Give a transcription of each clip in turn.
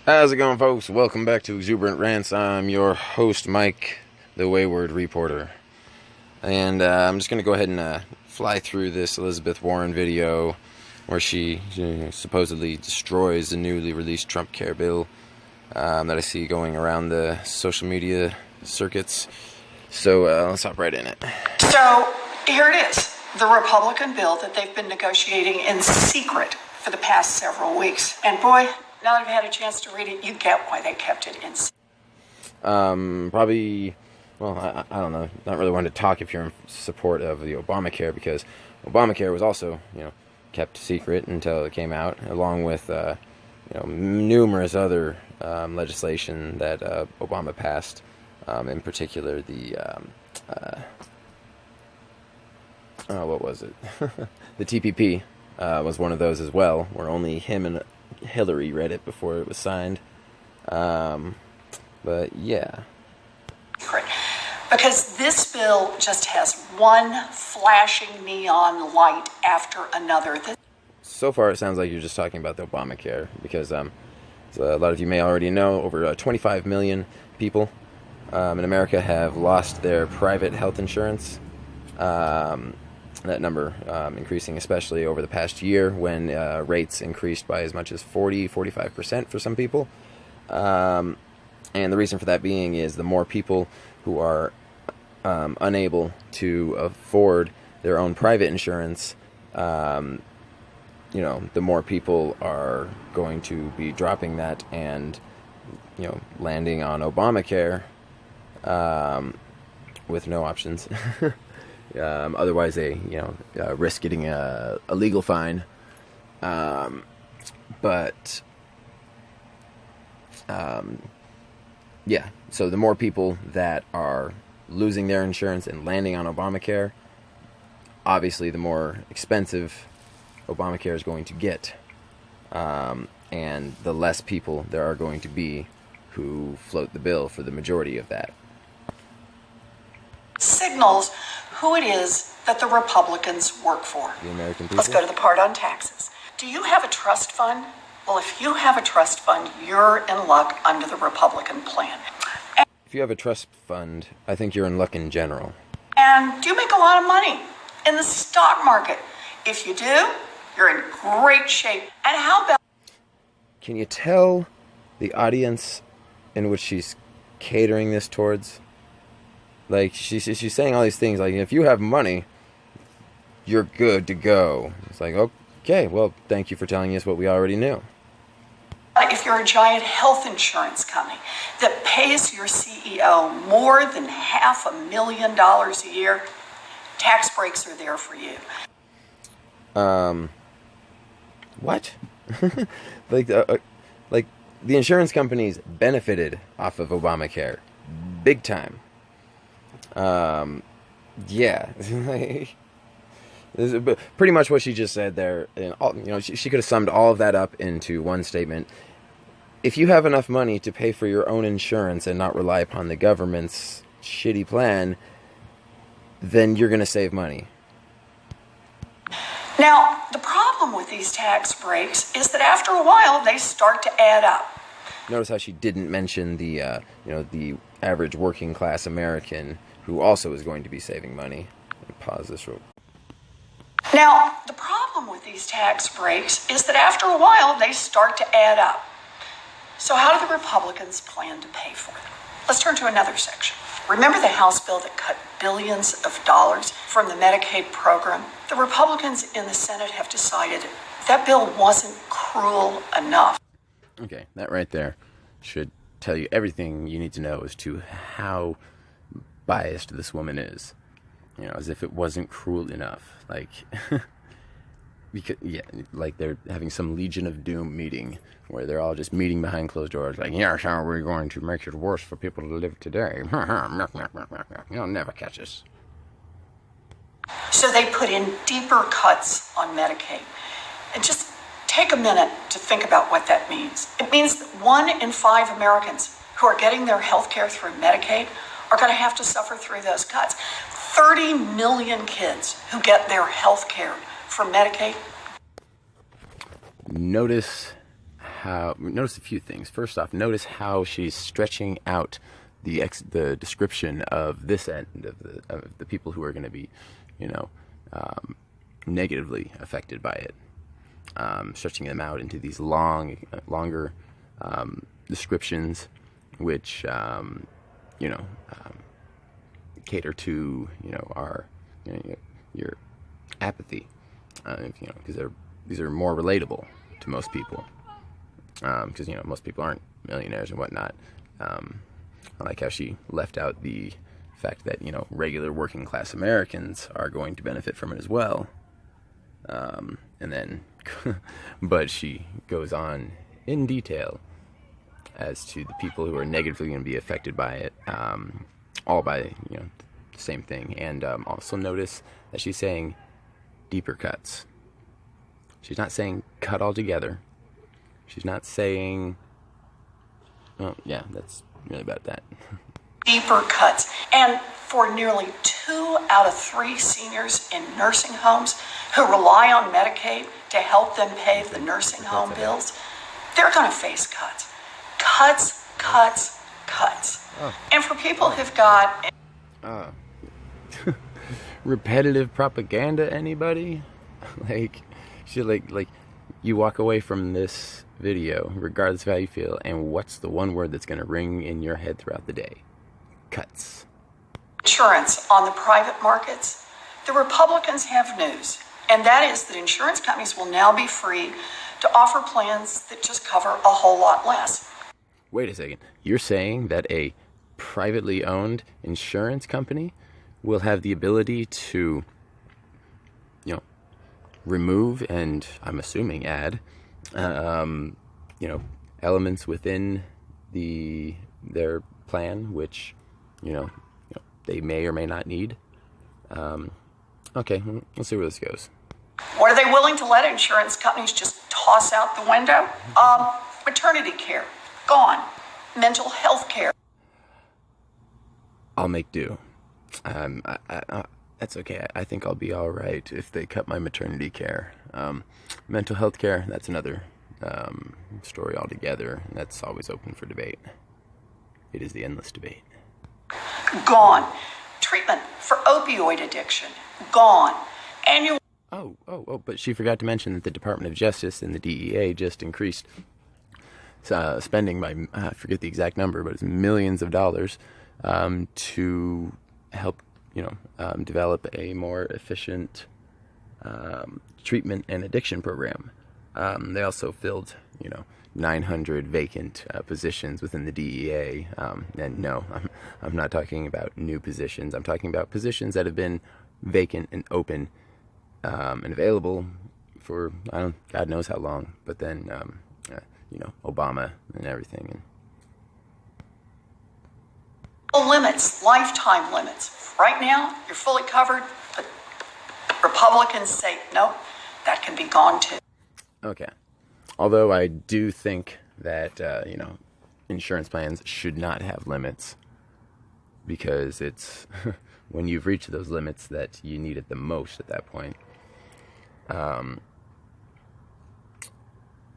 How's it going, folks? Welcome back to Exuberant Rants. I'm your host, Mike, the Wayward Reporter. And I'm just going to go ahead and fly through this Elizabeth Warren video where she supposedly destroys the newly released Trumpcare bill that I see going around the social media circuits. So let's hop right in it. So here it is, the Republican bill that they've been negotiating in secret for the past several weeks. And boy, now that I've had a chance to read it, you get why they kept it in secret. Probably, well, I don't know, not really one to talk if you're in support of the Obamacare, because Obamacare was also, kept secret until it came out, along with, numerous other legislation that Obama passed, in particular the, what was it? The TPP was one of those as well, where only him and Hillary read it before it was signed. But yeah. Because this bill just has one flashing neon light after another. So far, it sounds like you're just talking about the Obamacare, because a lot of you may already know, over 25 million people in America have lost their private health insurance. That number increasing especially over the past year, when rates increased by as much as 45% for some people. And the reason for that being is the more people who are unable to afford their own private insurance, the more people are going to be dropping that and, landing on Obamacare with no options. Otherwise, they risk getting a legal fine. Yeah. So the more people that are losing their insurance and landing on Obamacare, obviously, the more expensive Obamacare is going to get, and the less people there are going to be who float the bill for the majority of that. Signals who it is that the Republicans work for. The American people? Let's go to the part on taxes. Do you have a trust fund? Well, if you have a trust fund, you're in luck under the Republican plan. If you have a trust fund, I think you're in luck in general. And do you make a lot of money in the stock market? If you do, you're in great shape. And how about... Can you tell the audience in which she's catering this towards? Like, she's saying all these things, like, if you have money, you're good to go. It's like, okay, well, thank you for telling us what we already knew. If you're a giant health insurance company that pays your CEO more than $500,000 a year, tax breaks are there for you. What? like the insurance companies benefited off of Obamacare, big time. Yeah. This is pretty much what she just said there. She could have summed all of that up into one statement. If you have enough money to pay for your own insurance and not rely upon the government's shitty plan, then you're going to save money. Now, the problem with these tax breaks is that after a while, they start to add up. Notice how she didn't mention the average working class American who also is going to be saving money. Pause this real. Now, the problem with these tax breaks is that after a while, they start to add up. So how do the Republicans plan to pay for them? Let's turn to another section. Remember the House bill that cut billions of dollars from the Medicaid program? The Republicans in the Senate have decided that bill wasn't cruel enough. Okay, that right there should tell you everything you need to know as to how biased this woman is. As if it wasn't cruel enough. Like, because, like they're having some Legion of Doom meeting where they're all just meeting behind closed doors, like, yes, how are we going to make it worse for people to live today? You'll never catch us. So they put in deeper cuts on Medicaid. And just take a minute to think about what that means. It means that 1 in 5 Americans who are getting their health care through Medicaid are going to have to suffer through those cuts. 30 million kids who get their health care from Medicaid. Notice notice a few things. First off, notice how she's stretching out the description of this end of the people who are going to be, negatively affected by it, stretching them out into these longer descriptions, which cater to our your apathy, because these are more relatable to most people, because most people aren't millionaires and whatnot. I like how she left out the fact that regular working class Americans are going to benefit from it as well, and then but she goes on in detail as to the people who are negatively going to be affected by it, all by the same thing. And also notice that she's saying deeper cuts. She's not saying cut altogether. She's not saying, well, yeah, that's really about that. Deeper cuts. And for nearly 2 out of 3 seniors in nursing homes who rely on Medicaid to help them pay the nursing home bills, they're going to face cuts. Cuts, cuts, cuts. And for people who've got... repetitive propaganda, anybody? You walk away from this video, regardless of how you feel, and what's the one word that's going to ring in your head throughout the day? Cuts. Insurance on the private markets. The Republicans have news, and that is that insurance companies will now be free to offer plans that just cover a whole lot less. Wait a second. You're saying that a privately owned insurance company will have the ability to, remove and, I'm assuming, add, elements within their plan, which, they may or may not need. Okay, let's see where this goes. What are they willing to let insurance companies just toss out the window? Maternity care, gone. Mental health care. I'll make do. That's okay. I think I'll be all right if they cut my maternity care. Mental health care, that's another story altogether. That's always open for debate. It is the endless debate. Gone. Treatment for opioid addiction, gone. Annual... Oh, but she forgot to mention that the Department of Justice and the DEA just increased spending by, I forget the exact number, but it's millions of dollars to help, develop a more efficient treatment and addiction program. They also filled, 900 vacant positions within the DEA. And no, I'm not talking about new positions. I'm talking about positions that have been vacant and open and available for, God knows how long. But then, Obama and everything. Limits, lifetime limits. Right now, you're fully covered, but Republicans say, nope, that can be gone too. Okay. Although I do think that, insurance plans should not have limits, because it's when you've reached those limits that you need it the most at that point.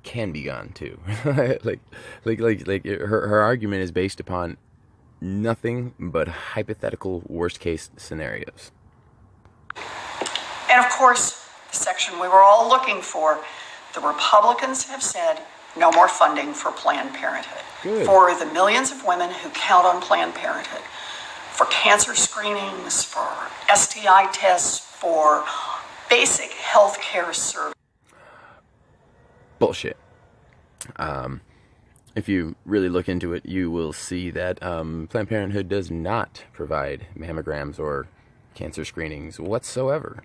Can be gone too. Her argument is based upon nothing but hypothetical worst case scenarios. And of course, the section we were all looking for, the Republicans have said no more funding for Planned Parenthood. Good. For the millions of women who count on Planned Parenthood, for cancer screenings, for STI tests, for basic health care services. Bullshit. If you really look into it, you will see that Planned Parenthood does not provide mammograms or cancer screenings whatsoever.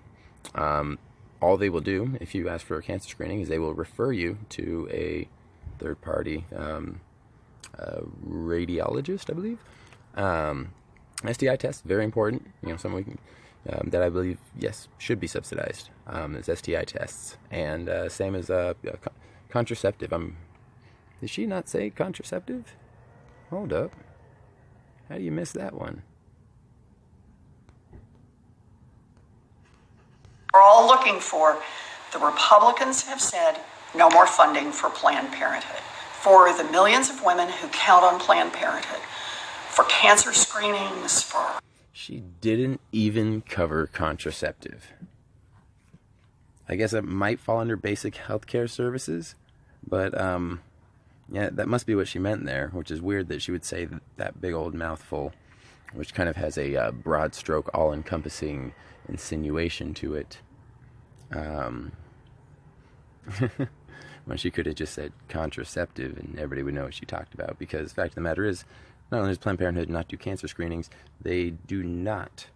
All they will do, if you ask for a cancer screening, is they will refer you to a third-party radiologist, I believe. STI tests, very important. Something that I believe, yes, should be subsidized. Is STI tests, and same as contraceptive. Did she not say contraceptive? Hold up. How do you miss that one? We're all looking for, the Republicans have said no more funding for Planned Parenthood. for the millions of women who count on Planned Parenthood, for cancer screenings, for... She didn't even cover contraceptive. I guess it might fall under basic healthcare services, but yeah, that must be what she meant there, which is weird that she would say that big old mouthful, which kind of has a broad stroke, all-encompassing insinuation to it. When she could have just said contraceptive and everybody would know what she talked about, because the fact of the matter is, not only does Planned Parenthood not do cancer screenings, they do not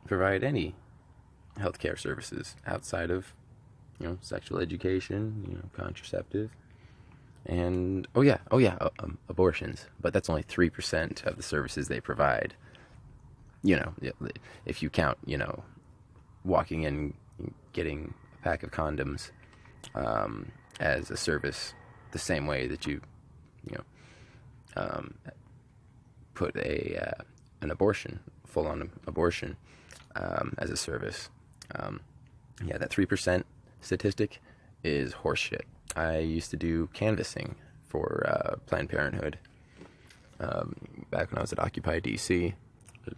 provide any healthcare services outside of, sexual education, contraceptive, and abortions. But that's only 3% of the services they provide. If you count, walking in, getting a pack of condoms as a service, the same way that you put an abortion, full-on abortion, as a service. That 3% statistic is horseshit. I used to do canvassing for Planned Parenthood back when I was at Occupy DC,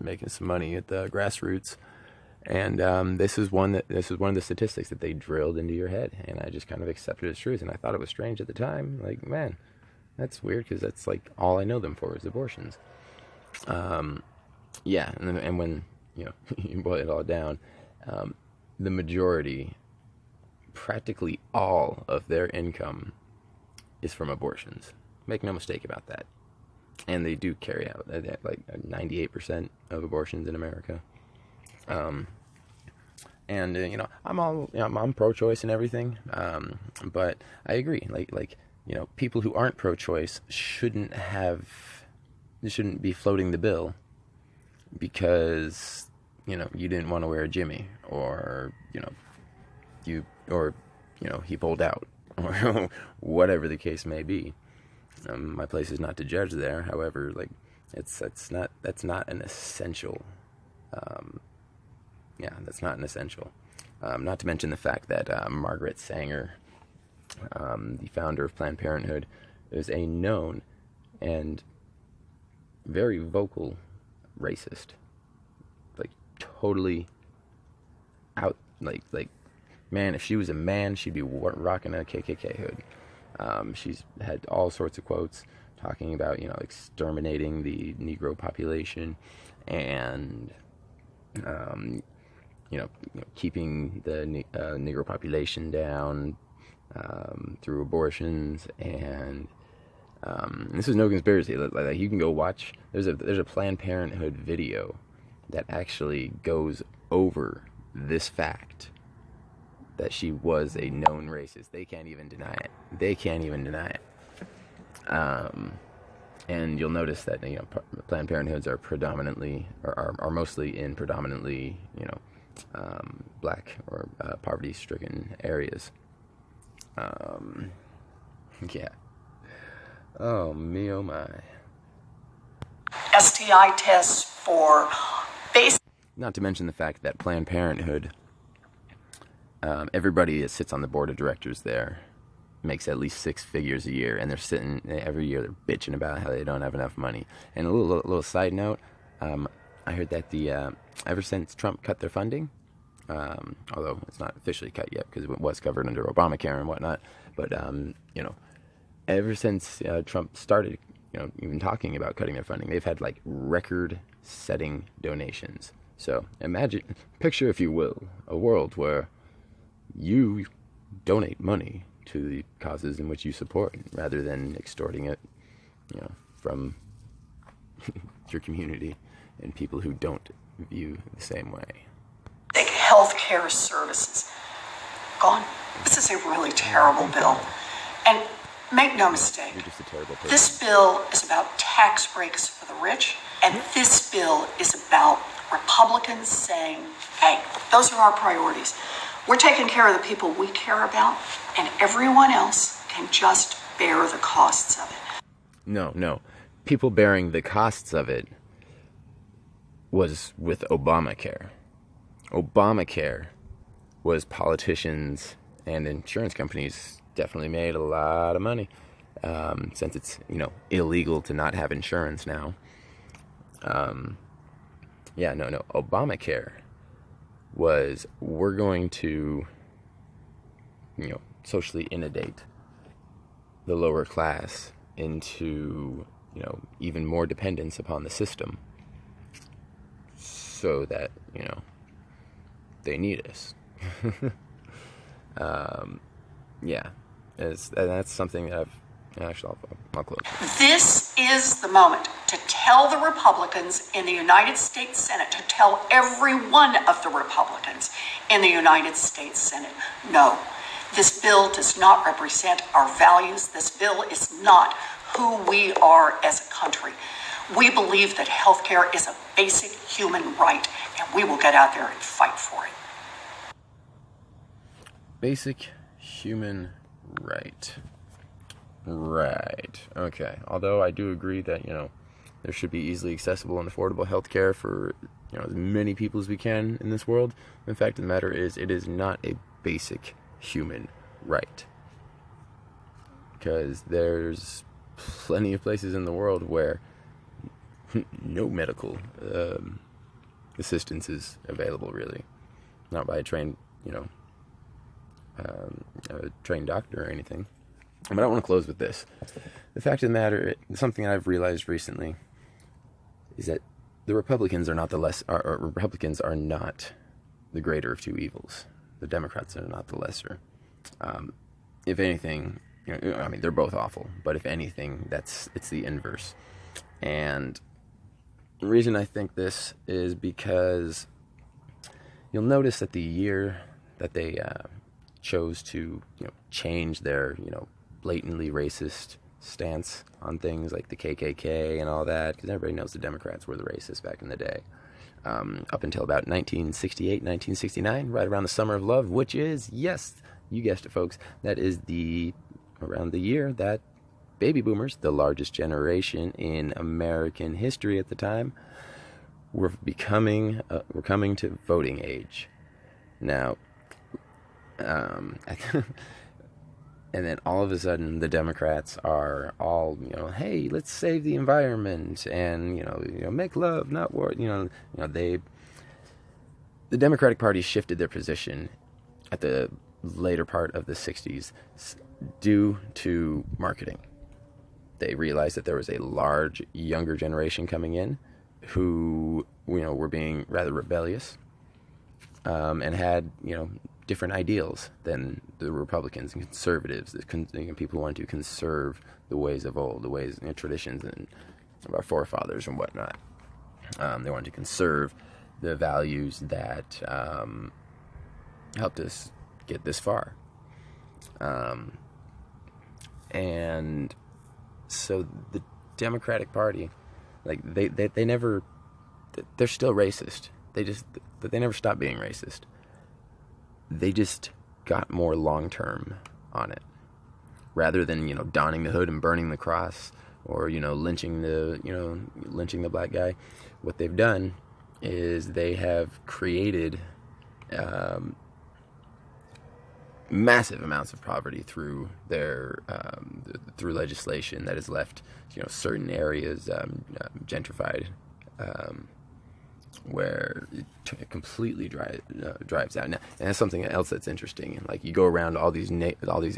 making some money at the grassroots, and this is one of the statistics that they drilled into your head, and I just kind of accepted it as truth. And I thought it was strange at the time, like, man, that's weird, because that's like all I know them for is abortions. And when you boil it all down, the majority, practically all of their income is from abortions. Make no mistake about that. And they do carry out like 98% of abortions in America. I'm pro-choice and everything. But I agree. Like people who aren't pro-choice shouldn't be floating the bill because you didn't want to wear a Jimmy, or he pulled out, or whatever the case may be. My place is not to judge there. However, like that's not an essential. That's not an essential. Not to mention the fact that Margaret Sanger, the founder of Planned Parenthood, is a known and very vocal racist. Like totally out. Like man, if she was a man, she'd be rocking a KKK hood. She's had all sorts of quotes talking about exterminating the Negro population, and keeping the Negro population down through abortions, and this is no conspiracy. Like you can go watch. There's a Planned Parenthood video that actually goes over this fact that she was a known racist. They can't even deny it. And you'll notice that Planned Parenthoods are predominantly are mostly in predominantly black or poverty-stricken areas. Oh me, oh my. STI tests for basic. Not to mention the fact that Planned Parenthood, everybody that sits on the board of directors there makes at least 6 figures a year, and they're sitting every year, they're bitching about how they don't have enough money. And a little side note, I heard that ever since Trump cut their funding, although it's not officially cut yet because it was covered under Obamacare and whatnot, but ever since Trump started even talking about cutting their funding, they've had like record-setting donations. So picture, if you will, a world where you donate money to the causes in which you support, rather than extorting it, from your community and people who don't view the same way. Healthcare services gone. This is a really terrible bill, and make no mistake, You're just a terrible person. This bill is about tax breaks for the rich, and this bill is about Republicans saying, hey, those are our priorities. We're taking care of the people we care about, and everyone else can just bear the costs of it. No. People bearing the costs of it was with Obamacare. Obamacare was politicians and insurance companies definitely made a lot of money since it's, illegal to not have insurance now. Obamacare was, we're going to, socially inundate the lower class into, even more dependence upon the system so that, they need us. That's something that I'll close with. This is the moment to tell the Republicans in the United States Senate, to tell every one of the Republicans in the United States Senate, no, this bill does not represent our values. This bill is not who we are as a country. We believe that health care is a basic human right, and we will get out there and fight for it. Basic human right. Right. Okay. Although I do agree that, there should be easily accessible and affordable health care for, as many people as we can in this world. The fact of the matter is, it is not a basic human right. Because there's plenty of places in the world where no medical assistance is available, really. Not by a trained, a trained doctor or anything. But I want to close with this. The fact of the matter, something I've realized recently, is that the Republicans are not Republicans are not the greater of two evils. The Democrats are not the lesser. If anything, they're both awful. But if anything, it's the inverse. And the reason I think this is because you'll notice that the year that they chose to, change their, blatantly racist stance on things like the KKK and all that, because everybody knows the Democrats were the racists back in the day, up until about 1968, 1969, right around the Summer of Love, which is, yes, you guessed it, folks, that is around the year that baby boomers, the largest generation in American history at the time, were coming to voting age. Now, and then all of a sudden, the Democrats are all, hey, let's save the environment and, make love, not war. The Democratic Party shifted their position at the later part of the 60s due to marketing. They realized that there was a large younger generation coming in who, were being rather rebellious, and had, different ideals than the Republicans and conservatives, people who wanted to conserve the ways of old, the ways, traditions and of our forefathers and whatnot. They wanted to conserve the values that helped us get this far. And so the Democratic Party, they never, they're still racist. They never stopped being racist. They just got more long-term on it. Rather than, donning the hood and burning the cross or, lynching the black guy, what they've done is they have created massive amounts of poverty through their through legislation that has left, certain areas gentrified, where it completely drives out. Now, and that's something else that's interesting. Like, you go around all these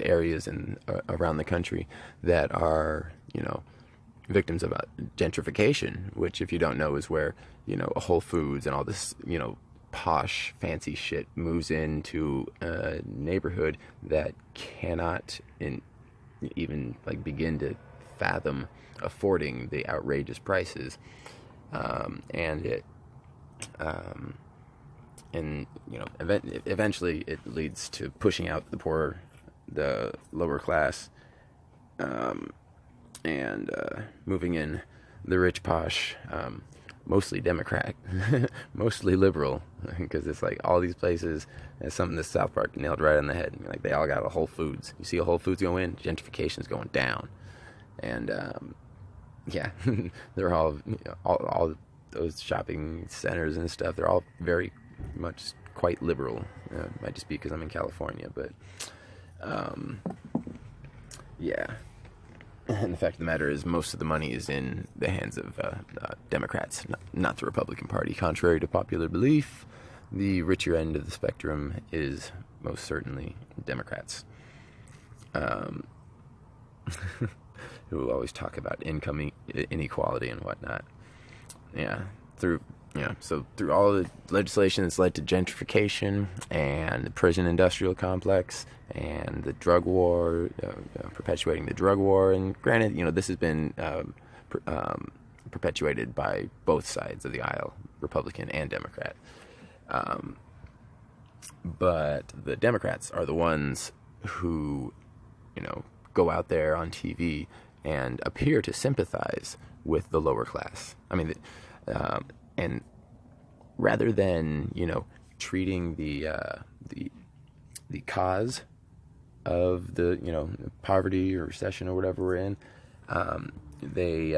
areas and around the country that are, victims of gentrification, which, if you don't know, is where, a Whole Foods and all this, posh, fancy shit moves into a neighborhood that cannot even begin to fathom affording the outrageous prices, and it. Eventually it leads to pushing out the poor, the lower class, and moving in the rich, posh, mostly Democrat, mostly liberal, because it's like all these places, it's something that South Park nailed right on the head. Like, they all got a Whole Foods. You see a Whole Foods go in, gentrification's going down, and they're all all those shopping centers and stuff, they're all very much quite liberal. Might just be because I'm in California, but And the fact of the matter is, most of the money is in the hands of Democrats, not the Republican Party. Contrary to popular belief, the richer end of the spectrum is most certainly Democrats. Who will always talk about income inequality and whatnot. So through all the legislation that's led to gentrification and the prison industrial complex and the drug war, perpetuating the drug war, and granted, this has been perpetuated by both sides of the aisle, Republican and Democrat. But the Democrats are the ones who, go out there on TV and appear to sympathize with the lower class. I mean, and rather than treating the cause of the poverty or recession or whatever we're in, they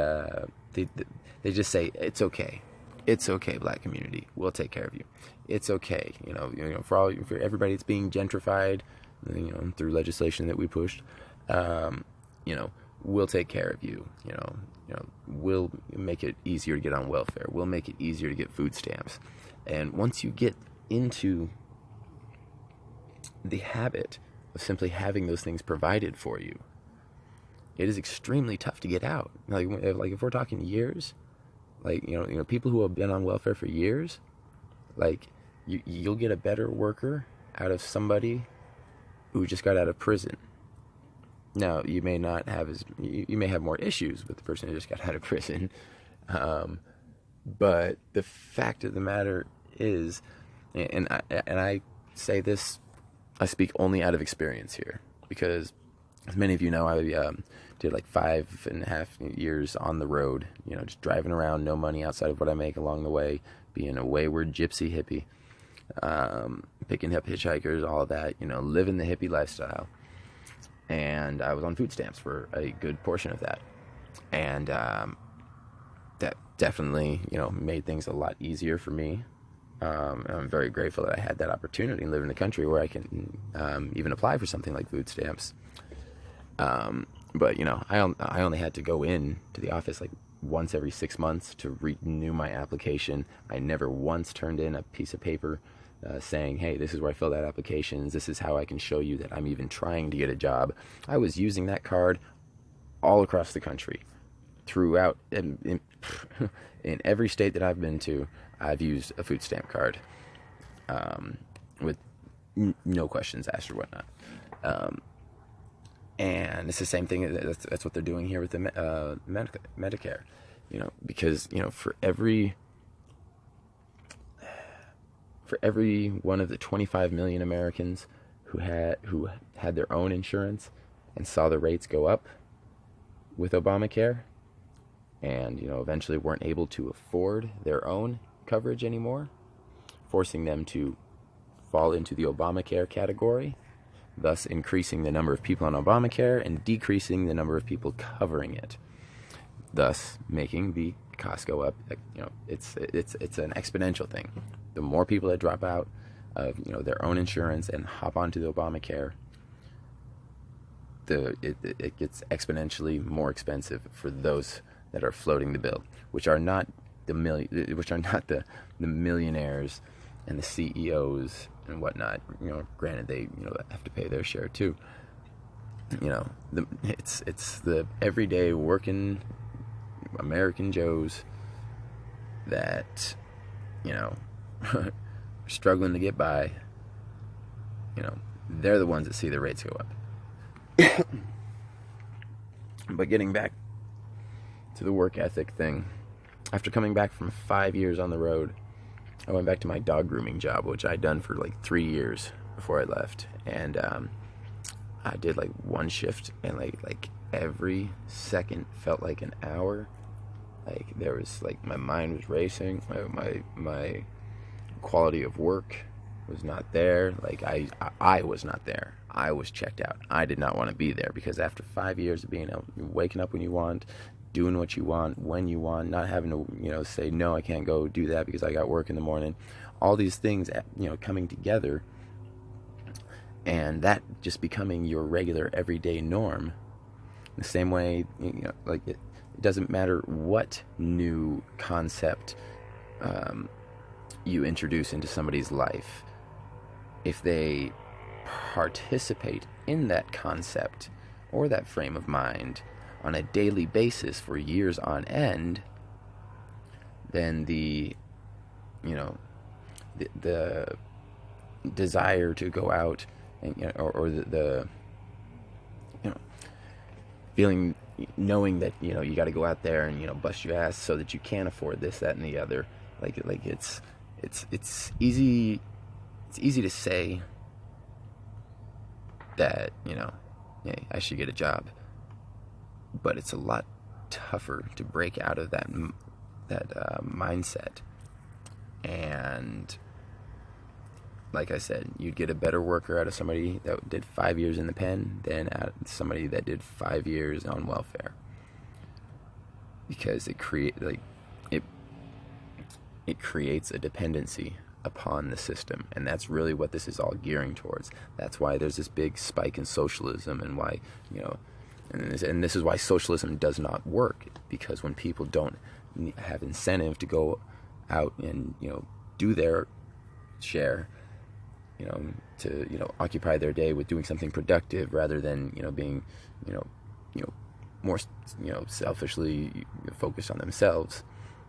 just say it's okay. It's okay, black community. We'll take care of you. It's okay. For everybody that's being gentrified, through legislation that we pushed, we'll take care of you. We'll make it easier to get on welfare. We'll make it easier to get food stamps. And once you get into the habit of simply having those things provided for you, it is extremely tough to get out. Like if we're talking years, people who have been on welfare for years, you'll get a better worker out of somebody who just got out of prison. Now, you may not have you may have more issues with the person who just got out of prison, but the fact of the matter is, and I say this, I speak only out of experience here, because as many of you know, I did 5.5 years on the road, just driving around, no money outside of what I make along the way, being a wayward gypsy hippie, picking up hitchhikers, all of that, living the hippie lifestyle. And I was on food stamps for a good portion of that. And that definitely, made things a lot easier for me. I'm very grateful that I had that opportunity and live in the country where I can even apply for something like food stamps. But, I only had to go in to the office once every 6 months to renew my application. I never once turned in a piece of paper saying, hey, this is where I filled out applications. This is how I can show you that I'm even trying to get a job. I was using that card all across the country. Throughout, in every state that I've been to, I've used a food stamp card with no questions asked or whatnot. And it's the same thing. That's what they're doing here with the Medicare. Because for every one of the 25 million Americans who had their own insurance and saw the rates go up with Obamacare, and eventually weren't able to afford their own coverage anymore, forcing them to fall into the Obamacare category, thus increasing the number of people on Obamacare and decreasing the number of people covering it, thus making the cost go up. It's an exponential thing. The more people that drop out of their own insurance and hop onto the Obamacare, it gets exponentially more expensive for those that are floating the bill, which are not the millionaires and the CEOs and whatnot. Granted, they have to pay their share too. It's the everyday working American Joes that are struggling to get by. They're the ones that see the rates go up. But getting back to the work ethic thing, after coming back from 5 years on the road, I went back to my dog grooming job, which I'd done for 3 years before I left. And I did one shift, and every second felt like an hour. There was my mind was racing, my quality of work was not there. I was not there. I was checked out. I did not want to be there, because after 5 years of being waking up when you want, doing what you want, when you want, not having to, say, no, I can't go do that because I got work in the morning. All these things, coming together, and that just becoming your regular everyday norm The same way, like it doesn't matter what new concept you introduce into somebody's life. If they participate in that concept or that frame of mind on a daily basis for years on end, then the desire to go out and or the feeling, knowing that you got to go out there and bust your ass so that you can afford this, that, and the other. Like it's easy. It's easy to say that hey, I should get a job, but it's a lot tougher to break out of that mindset. And like I said, you'd get a better worker out of somebody that did 5 years in the pen than out of somebody that did 5 years on welfare, because it creates a dependency upon the system, and that's really what this is all gearing towards. That's why there's this big spike in socialism, and why and this is why socialism does not work, because when people don't have incentive to go out and do their share, to occupy their day with doing something productive rather than being more selfishly focused on themselves.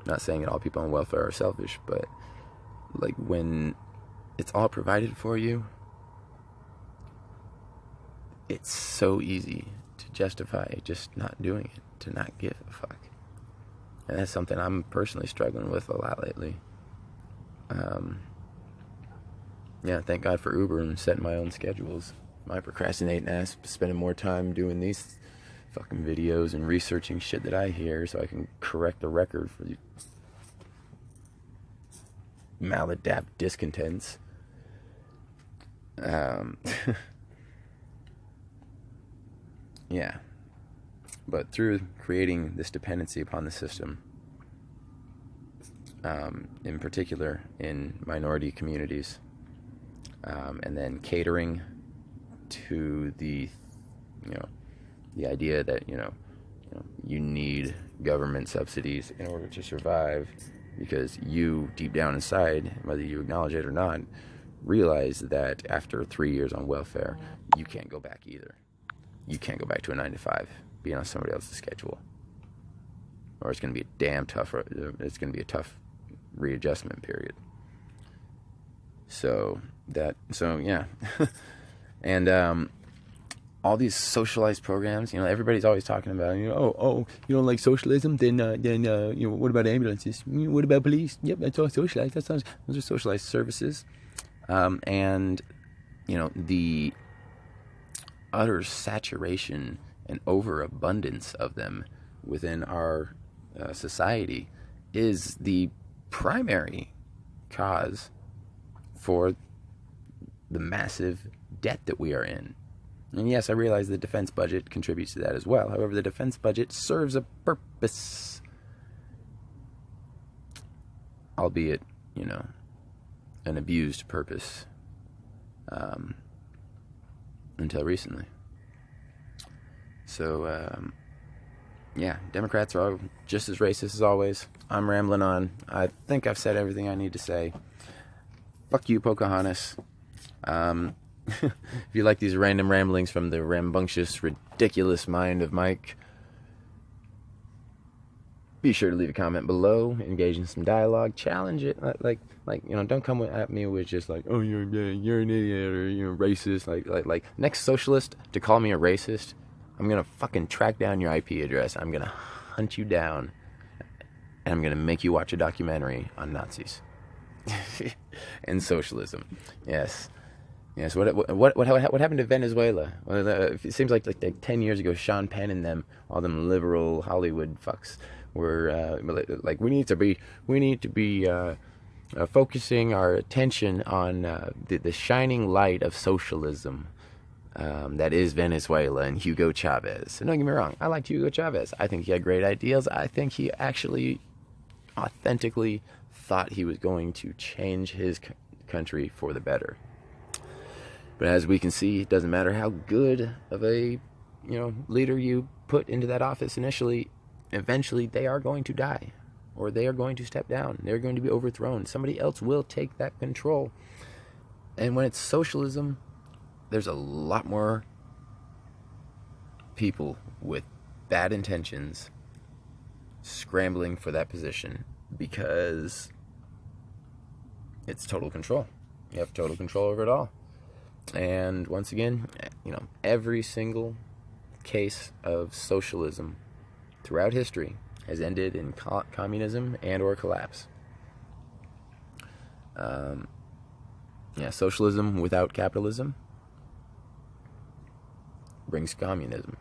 Not saying that all people on welfare are selfish, but like when it's all provided for you, it's so easy to justify just not doing it, to not give a fuck. And that's something I'm personally struggling with a lot lately. Yeah, thank God for Uber and setting my own schedules. My procrastinating ass spending more time doing these fucking videos and researching shit that I hear so I can correct the record for the maladapt discontents. Yeah. But through creating this dependency upon the system, in particular in minority communities, and then catering to the idea that you need government subsidies in order to survive, because you deep down inside, whether you acknowledge it or not, realize that after 3 years on welfare, you can't go back either. You can't go back to a 9-to-5, being on somebody else's schedule, or it's going to be a tough readjustment period. So yeah. And all these socialized programs, everybody's always talking about, you don't like socialism, then what about ambulances? What about police? Yep, that's all socialized. Those are socialized services. And the utter saturation and overabundance of them within our society is the primary cause for the massive debt that we are in. And yes, I realize the defense budget contributes to that as well. However, the defense budget serves a purpose, albeit, an abused purpose, until recently. So, yeah, Democrats are all just as racist as always. I'm rambling on. I think I've said everything I need to say. Fuck you, Pocahontas. If you like these random ramblings from the rambunctious, ridiculous mind of Mike, be sure to leave a comment below, engage in some dialogue, challenge it. Don't come at me with just like, oh, you're an idiot, or you're racist. Like next socialist to call me a racist, I'm gonna fucking track down your IP address. I'm gonna hunt you down, and I'm gonna make you watch a documentary on Nazis and socialism. Yes. What happened to Venezuela? Well, it seems like 10 years ago, Sean Penn and them, all them liberal Hollywood fucks, were like, we need to be focusing our attention on the shining light of socialism. That is Venezuela and Hugo Chavez. And don't get me wrong, I liked Hugo Chavez. I think he had great ideas. I think he actually authentically thought he was going to change his country for the better. But as we can see, it doesn't matter how good of a leader you put into that office initially, eventually they are going to die, or they are going to step down. They're going to be overthrown. Somebody else will take that control. And when it's socialism, there's a lot more people with bad intentions scrambling for that position because it's total control. You have total control over it all. And once again, every single case of socialism throughout history has ended in communism and or collapse. Socialism without capitalism brings communism.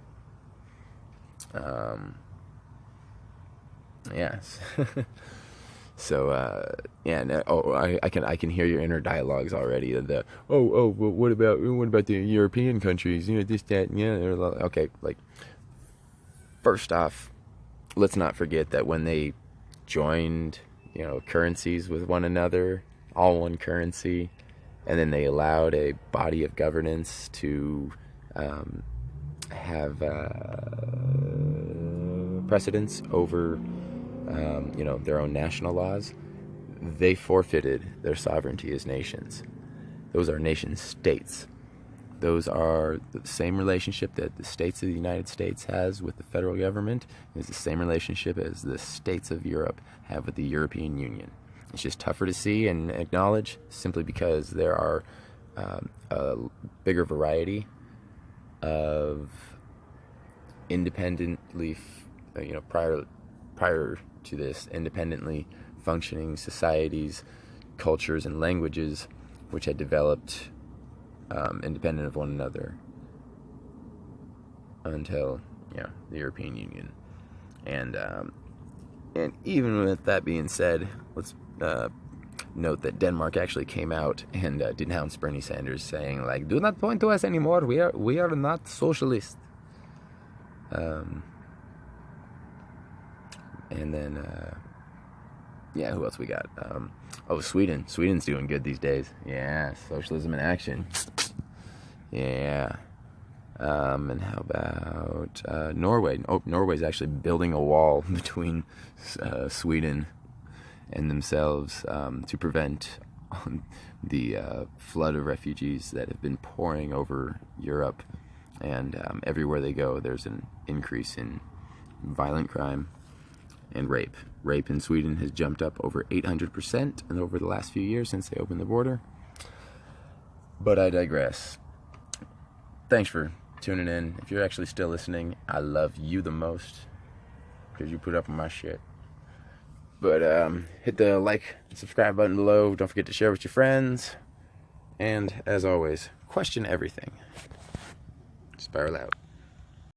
Yes. So I can hear your inner dialogues already. What about the European countries? This, that, yeah. Okay, first off, let's not forget that when they joined, currencies with one another, all one currency, and then they allowed a body of governance to have precedence over their own national laws, they forfeited their sovereignty as nations. Those are nation states. Those are the same relationship that the states of the United States has with the federal government is the same relationship as the states of Europe have with the European Union. It's just tougher to see and acknowledge simply because there are a bigger variety of independently, prior to this, independently functioning societies, cultures, and languages which had developed independent of one another until the European Union. And even with that being said, let's note that Denmark actually came out and denounced Bernie Sanders, saying do not point to us anymore, we are not socialist. And then who else we got? Sweden. Sweden's doing good these days. Yeah, socialism in action. Yeah. And how about Norway? Norway's actually building a wall between Sweden and themselves to prevent the flood of refugees that have been pouring over Europe. And everywhere they go, there's an increase in violent crime and rape. Rape in Sweden has jumped up over 800% and over the last few years since they opened the border. But I digress. Thanks for tuning in. If you're actually still listening, I love you the most because you put up with my shit. But hit the like and subscribe button below. Don't forget to share with your friends. And as always, question everything. Spiral out.